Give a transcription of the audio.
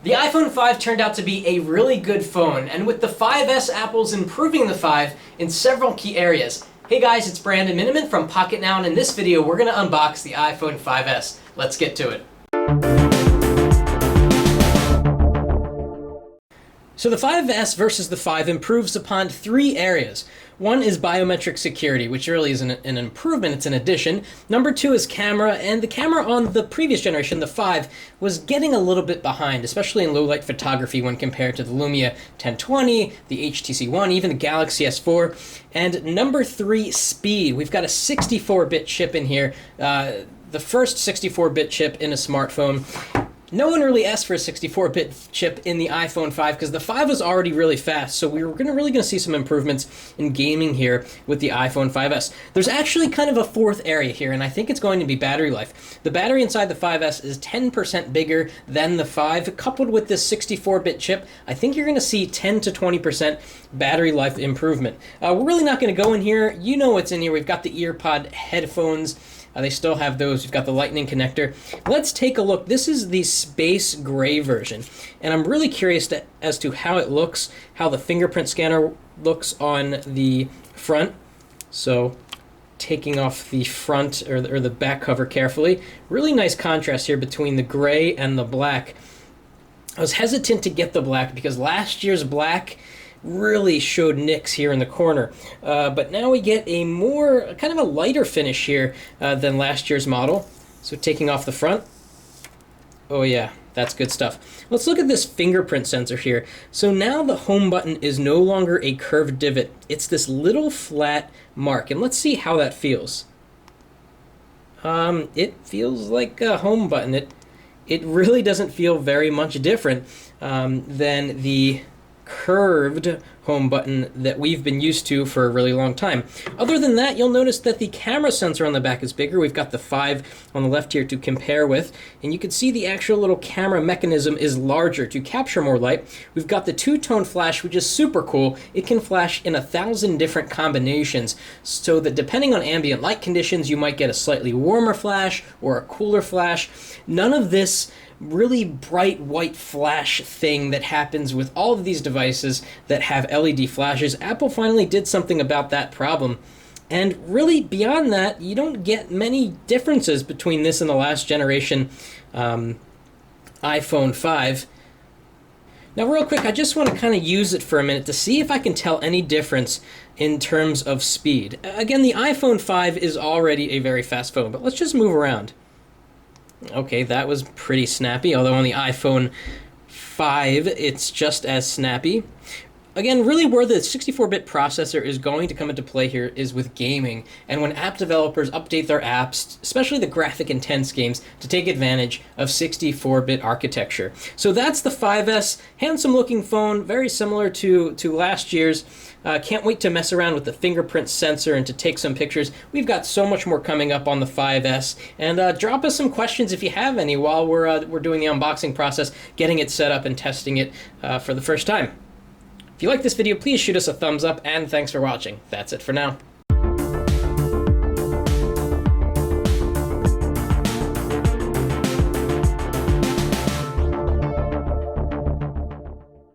The iPhone 5 turned out to be a really good phone, and with the 5S, Apple's improving the 5 in several key areas. Hey guys, it's Brandon Miniman from Pocketnow, and in this video we're going to unbox the iPhone 5S. Let's get to it. So the 5S versus the 5 improves upon 3 areas. One is biometric security, which really isn't an improvement, it's an addition. Number 2 is camera, and the camera on the previous generation, the 5, was getting a little bit behind, especially in low-light photography when compared to the Lumia 1020, the HTC One, even the Galaxy S4. And number 3, speed. We've got a 64-bit chip in here, the first 64-bit chip in a smartphone. No one really asked for a 64-bit chip in the iPhone 5 because the 5 was already really fast, so we were really going to see some improvements in gaming here with the iPhone 5S. There's actually kind of a fourth area here, and I think it's going to be battery life. The battery inside the 5S is 10% bigger than the 5. Coupled with this 64-bit chip, I think you're going to see 10 to 20% battery life improvement. We're really not going to go in here. You know what's in here. We've got the EarPod headphones. They still have those. We've got the lightning connector. Let's take a look. This is the space gray version, and I'm really curious as to how it looks, how the fingerprint scanner looks on the front. So taking off the front or the back cover carefully. Really nice contrast here between the gray and the black. I was hesitant to get the black because last year's black really showed nicks here in the corner, but now we get a more kind of a lighter finish here than last year's model. So taking off the front, oh yeah, that's good stuff. Let's look at this fingerprint sensor here. So now the home button is no longer a curved divot, it's this little flat mark, and let's see how that feels. It feels like a home button. It really doesn't feel very much different than the curved home button that we've been used to for a really long time. Other than that, you'll notice that the camera sensor on the back is bigger. We've got the 5 on the left here to compare with, and you can see the actual little camera mechanism is larger to capture more light. We've got the 2-tone flash, which is super cool. It can flash in 1,000 different combinations, so that depending on ambient light conditions, you might get a slightly warmer flash or a cooler flash. None of this really bright white flash thing that happens with all of these devices that have LED flashes. Apple finally did something about that problem. And really, beyond that, you don't get many differences between this and the last generation iPhone 5. Now, real quick, I just want to kind of use it for a minute to see if I can tell any difference in terms of speed. Again, the iPhone 5 is already a very fast phone, but let's just move around. Okay, that was pretty snappy, although on the iPhone 5, it's just as snappy. Again, really where the 64-bit processor is going to come into play here is with gaming, and when app developers update their apps, especially the graphic intense games, to take advantage of 64-bit architecture. So that's the 5S, handsome looking phone, very similar to last year's. Can't wait to mess around with the fingerprint sensor and to take some pictures. We've got so much more coming up on the 5S, and drop us some questions if you have any while we're doing the unboxing process, getting it set up and testing it for the first time. If you like this video, please shoot us a thumbs up, and thanks for watching. That's it for now.